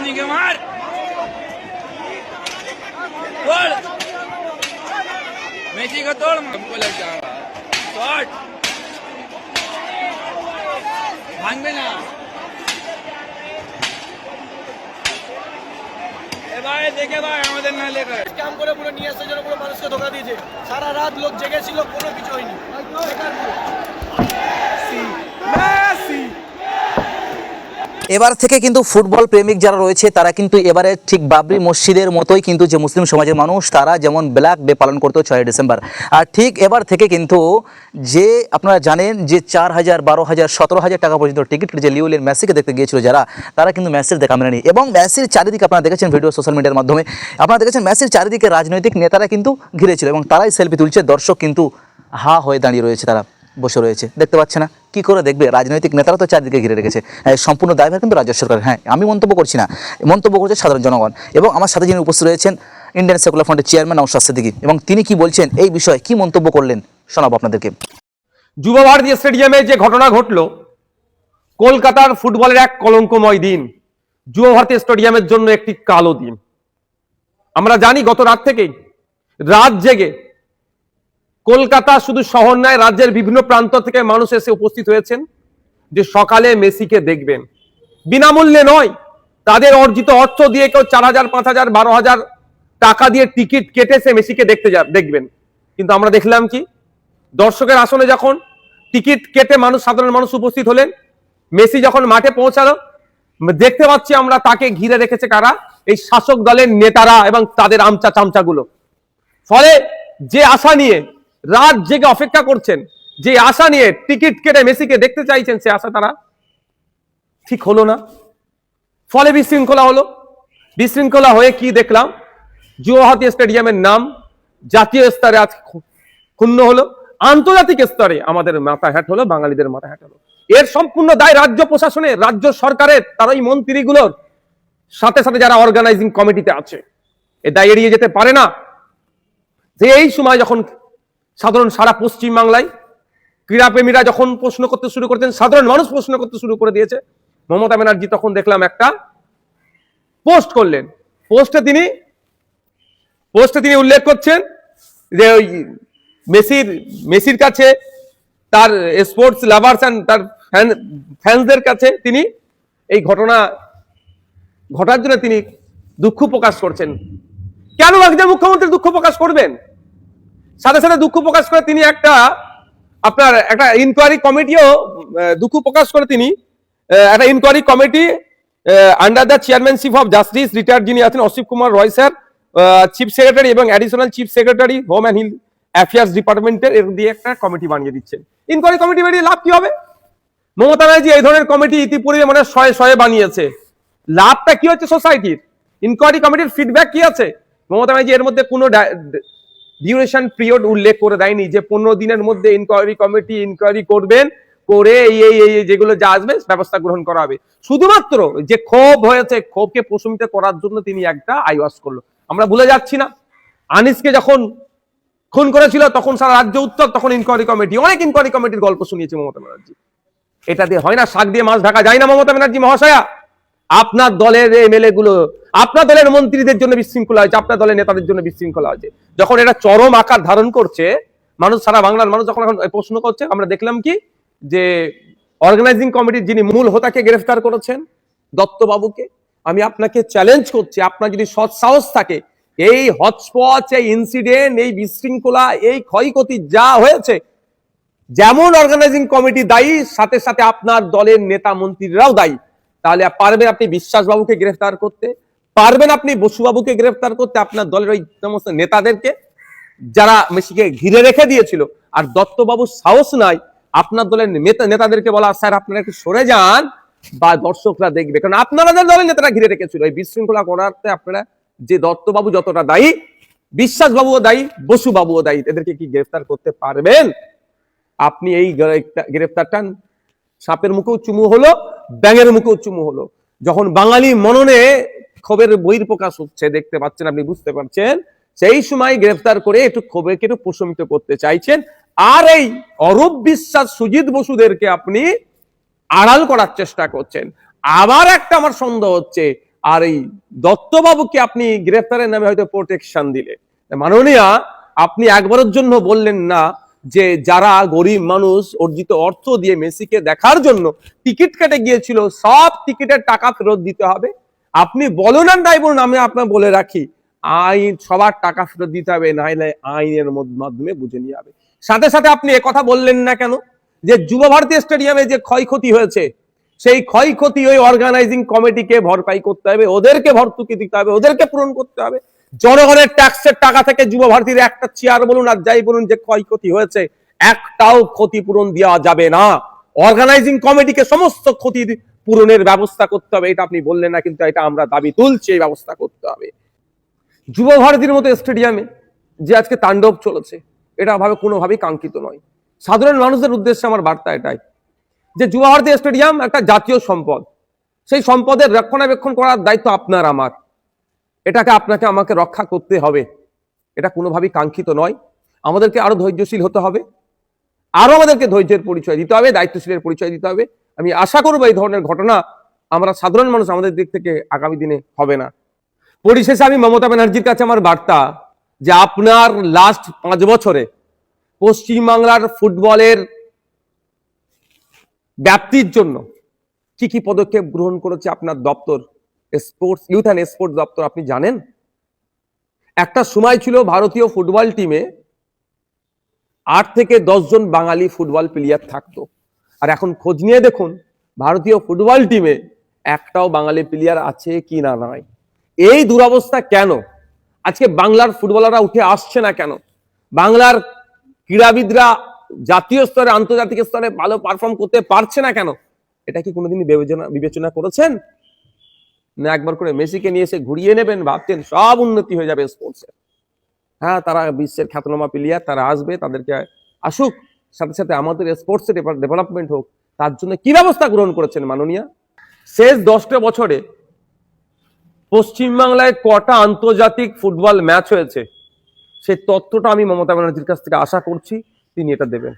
के मार तोड़ मेसी को तोड़ हमको लग जाएगा शॉट भांगे ना ভাই দেখে ভাই আমাদের না লেখা কাম করে পুরো নিয়ে আসার জন্য পুরো মানুষকে ধোকা দিয়েছে সারা রাত লোক জেগে ছিল কোনো কিছু হয়নি মেসি এবার থেকে কিন্তু ফুটবল প্রেমিক যারা রয়েছে তারা কিন্তু এবারে ঠিক বাবরি মসজিদের মতোই কিন্তু যে মুসলিম সমাজের মানুষ তারা যেমন ব্ল্যাক ডে পালন করতো 6 ডিসেম্বর আর ঠিক এবার থেকে কিন্তু যে আপনারা জানেন যে 4,000 12,000 17,000 টাকা পর্যন্ত টিকিট যে লিওনেল মেসিকে দেখতে গিয়েছিল যারা তারা কিন্তু মেসির দেখা মেলেনি এবং মেসির চারিদিকে আপনারা দেখেছেন ভিডিও সোশ্যাল মিডিয়ার মাধ্যমে আপনারা দেখেছেন মেসির চারিদিকে রাজনৈতিক নেতারা কিন্তু ঘিরেছিল এবং তারাই সেলফি তুলছে দর্শক কিন্তু হা হয়ে দাঁড়িয়ে রয়েছে তারা বসে রয়েছে দেখতে পাচ্ছে না কি করে দেখবে রাজনৈতিক নেতারা তো চারদিকে ঘিরে রেখেছে সম্পূর্ণ দায়ভার কিন্তু রাজ্য সরকার হ্যাঁ আমি মন্তব্য করছি না মন্তব্য করছে সাধারণ জনগণ এবং আমার সাথে যিনি উপস্থিত রয়েছেন ইন্ডিয়ান সেকুলার ফ্রন্টের চেয়ারম্যান নওশাদ সিদ্দিকী এবং তিনি কি বলছেন এই বিষয়ে কি মন্তব্য করলেন শোনাবো আপনাদেরকে। যুব ভারতী স্টেডিয়ামে যে ঘটনা ঘটলো কলকাতার ফুটবলের এক কলঙ্কময় দিন যুব ভারতী স্টেডিয়ামের জন্য একটি কালো দিন। আমরা জানি গত রাত থেকেই রাত জেগে কলকাতা শুধু শহর নয় রাজ্যের বিভিন্ন প্রান্ত থেকে মানুষ এসে উপস্থিত হয়েছেন যে সকালে মেসিকে দেখবেন বিনামূল্যে নয় তাদের অর্জিত অর্থ দিয়ে কেউ 4,000 5,000 12,000 টাকা দিয়ে টিকিট কেটেছে মেসিকে দেখবেন কিন্তু আমরা দেখলাম কি দর্শকের আসনে যখন টিকিট কেটে সাধারণ মানুষ উপস্থিত হলেন মেসি যখন মাঠে পৌঁছালো দেখতে পাচ্ছি আমরা তাকে ঘিরে রেখেছে কারা এই শাসক দলের নেতারা এবং তাদের আমচা চামচাগুলো। ফলে যে আশা নিয়ে রাত জেগে অপেক্ষা করছেন যে আশা নিয়ে টিকিট কেটে মেসিকে দেখতে চাইছেন সে আশা তারা ঠিক হলো না। ফলে বিশৃঙ্খলা হলো। বিশৃঙ্খলা হয়ে কি দেখলাম যুব ভারতী স্টেডিয়ামের নাম জাতীয় স্তরে আজ ক্ষুণ্ণ হলো আন্তর্জাতিক স্তরে আমাদের মাথা হ্যাট হলো বাঙালিদের মাথা হ্যাট হলো। এর সম্পূর্ণ দায় রাজ্য প্রশাসনের রাজ্য সরকারের তারা এই মন্ত্রীগুলোর সাথে সাথে যারা অর্গানাইজিং কমিটিতে আছে এ দায় এড়িয়ে যেতে পারে না যে এই সময় যখন সাধারণ সারা পশ্চিম বাংলায় ক্রীড়াপ্রেমীরা যখন প্রশ্ন করতে শুরু করেছেন সাধারণ মানুষ প্রশ্ন করতে শুরু করে দিয়েছে মমতা ব্যানার্জি তখন দেখলাম একটা পোস্ট করলেন পোস্টে তিনি উল্লেখ করছেন যে ওই মেসির কাছে তার স্পোর্টস লাভার্স এন্ড তার ফ্যান্সদের কাছে তিনি এই ঘটার জন্য তিনি দুঃখ প্রকাশ করছেন। কেন একজন মুখ্যমন্ত্রী দুঃখ প্রকাশ করবেন? সাথে সাথে দুঃখ প্রকাশ করে তিনি একটা ইনকোয়ারি কমিটিও দুঃখ প্রকাশ করে তিনি একটা inquiry committee under the chairmanship of justice retired যিনি আছেন Asit Kumar Roy sir chief secretary এবং additional chief secretary home and hill affairs ডিপার্টমেন্টের এর দিয়ে একটা কমিটি বানিয়ে দিচ্ছেন। ইনকোয়ারি কমিটি বানিয়ে লাভ কি হবে? মমতা ব্যানার্জি এই ধরনের কমিটি ইতিপূর্বে মানে শয়ে বানিয়েছে। লাভটা কি হচ্ছে সোসাইটির? ইনকোয়ারি কমিটির ফিডব্যাক কি আছে? মমতা ব্যানার্জি এর মধ্যে কোনো ডিউরেশন পিরিয়ড উল্লেখ করে দেয়নি যে 15 দিনের মধ্যে ইনকোয়ারি কমিটি ইনকোয়ারি করবেন করে এই যেগুলো যা আসবে ব্যবস্থা গ্রহণ করা হবে। শুধুমাত্র যে ক্ষোভ হয়েছে ক্ষোভকে প্রশমিত করার জন্য তিনি একটা আইওয়াস করলো। আমরা ভুলে যাচ্ছি না আনিসকে যখন খুন করেছিল তখন সারা রাজ্য উত্তর তখন ইনকোয়ারি কমিটি অনেক ইনকোয়ারি কমিটির গল্প শুনিয়েছে মমতা ব্যানার্জি। এটা দিয়ে হয় না শাক দিয়ে মাছ ঢাকা যায় না মমতা ব্যানার্জি মহাশয়া। আপনার দলের এমএলএ গুলো আপনার দলের মন্ত্রীদের জন্য বিশৃঙ্খলা হয়েছে আপনার দলের নেতাদের জন্য বিশৃঙ্খলা হয়েছে যখন এটা চরম আকার ধারণ করছে মানুষ সারা বাংলার মানুষ যখন এখন প্রশ্ন করছে আমরা দেখলাম কি যে অর্গানাইজিং কমিটির যিনি মূল হোতাকে গ্রেফতার করেছেন দত্তবাবুকে আমি আপনাকে চ্যালেঞ্জ করছি আপনার যদি সৎ সাহস থাকে এই হটস্পট এই ইনসিডেন্ট এই বিশৃঙ্খলা এই ক্ষয়ক্ষতি যা হয়েছে যেমন অর্গানাইজিং কমিটি দায়ী সাথে সাথে আপনার দলের নেতা মন্ত্রীরাও দায়ী তাহলে পারবেন আপনি বিশ্বাসবাবুকে গ্রেফতার করতে পারবেন আপনি বসুবাবুকে গ্রেফতার করতে আপনার দলের ওই সমস্ত নেতাদেরকে যারা মেসিকে ঘিরে রেখে দিয়েছিল আর দত্তবাবুর সাহস নাই আপনার দলের নেতাদেরকে বলা স্যার আপনারা একটু সরে যান বা দর্শকরা দেখবে কারণ আপনারা দলের নেতারা ঘিরে রেখেছিল এই বিশৃঙ্খলা করাতে আপনারা যে দত্তবাবু যতটা দায়ী বিশ্বাসবাবুও দায়ী বসুবাবুও দায়ী এদেরকে কি গ্রেফতার করতে পারবেন? আপনি এই গ্রেফতারটা সাপের মুখেও চুমু হলো ব্যাঙের মুখেও চুমু হলো যখন বাঙালি মননে ক্ষোভের বহিঃপ্রকাশ হচ্ছে দেখতে পাচ্ছেন আপনি বুঝতে পারছেন সেই সময় গ্রেফতার করে একটু ক্ষোভকে একটু প্রশমিত করতে চাইছেন আর এই অরূপ বিশ্বাস সুজিত বসুদেরকে আপনি আড়াল করার চেষ্টা করছেন। আবার একটা আমার সন্দেহ হচ্ছে আর এই দত্তবাবুকে আপনি গ্রেফতারের নামে হয়তো প্রোটেকশন দিলে। মাননীয়া, আপনি একবারের জন্য বললেন না যে যারা গরিব মানুষ অর্জিত অর্থ দিয়ে মেসিকে দেখার জন্য টিকিট কেটে গিয়েছিল সব টিকিটের টাকা ফেরত দিতে হবে। আপনি বলুন আর নাই বলুন, আমি আপনার বলে রাখি, আইন সবার টাকা ফেরত দিতে হবে, নাইলে আইনের মাধ্যমে বুঝে নিয়ে যাবে। সাথে সাথে আপনি একথা বললেন না কেন যে যুব ভারতী স্টেডিয়ামে যে ক্ষয়ক্ষতি হয়েছে সেই ক্ষয়ক্ষতি ওই অর্গানাইজিং কমিটিকে ভরপাই করতে হবে, ওদেরকে ভর্তুকি দিতে হবে, ওদেরকে পূরণ করতে হবে। জনগণের ট্যাক্সের টাকা থেকে যুব ভারতীর একটা চেয়ার বলুন আর যাই বলুন যে ক্ষয়ক্ষতি হয়েছে, একটাও ক্ষতিপূরণ দেওয়া যাবে না। অর্গানাইজিং কমিটিকে সমস্ত ক্ষতি পূরণের ব্যবস্থা করতে হবে। এটা আপনি বললেন না, কিন্তু এটা আমরা দাবি তুলছি, এই ব্যবস্থা করতে হবে। যুব ভারতীর মতো স্টেডিয়ামে যে আজকে তাণ্ডব চলেছে, এটা ভাবে কোনোভাবেই কাঙ্ক্ষিত নয়। সাধারণ মানুষদের উদ্দেশ্যে আমার বার্তা এটাই যে যুব ভারতী স্টেডিয়াম একটা জাতীয় সম্পদ, সেই সম্পদের রক্ষণাবেক্ষণ করার দায়িত্ব আপনার আমার, এটাকে আপনাকে আমাকে রক্ষা করতে হবে। এটা কোনোভাবেই কাঙ্ক্ষিত নয়। আমাদেরকে আরো ধৈর্যশীল হতে হবে, আরো আমাদেরকে ধৈর্যের পরিচয় দিতে হবে, দায়িত্বশীলের পরিচয় দিতে হবে। আমি আশা করবো এই ধরনের ঘটনা আমরা সাধারণ মানুষ আমাদের দিক থেকে আগামী দিনে হবে না। পরিশেষে আমি মমতা ব্যানার্জির কাছে আমার বার্তা যে আপনার লাস্ট 5 বছরে পশ্চিমবাংলার ফুটবলের ব্যাপ্তির জন্য কি কি পদক্ষেপ গ্রহণ করেছে আপনার দপ্তর, স্পোর্টস ইউথ অ্যান্ড স্পোর্টস দপ্তর, আপনি জানেন? একটা সময় ছিল ভারতীয় ফুটবল টিমে 8 থেকে 10 জন বাঙালি ফুটবল প্লেয়ার থাকতো, আর এখন খোঁজ নিয়ে দেখুন ভারতীয় ফুটবল টিমে একটাও বাঙালি প্লেয়ার আছে কি না নয়। এই দুরবস্থা কেন? আজকে বাংলার ফুটবলাররা উঠে আসছে না কেন? বাংলার ক্রীড়াবিদরা জাতীয় স্তরে আন্তর্জাতিক স্তরে ভালো পারফর্ম করতে পারছে না কেন? এটা কি কোনোদিন বিবেচনা করেছেন? না একবার করে মেসিকে নিয়ে এসে ঘুরিয়ে নেবেন, ভাবছেন সব উন্নতি হয়ে যাবে স্পোর্টসের? হ্যাঁ, তারা বিশ্বের খ্যাতনামা প্লেয়ার, তারা আসবে, তাদেরকে আসুক, সাথে সাথে আমাদের স্পোর্টসের ডেভেলপমেন্ট হোক। তার জন্য কি ব্যবস্থা গ্রহণ করেছেন মাননীয়া? শেষ 10টা বছরে পশ্চিমবাংলায় কটা আন্তর্জাতিক ফুটবল ম্যাচ হয়েছে সেই তথ্যটা আমি মমতা ব্যানার্জির কাছ থেকে আশা করছি তিনি এটা দেবেন।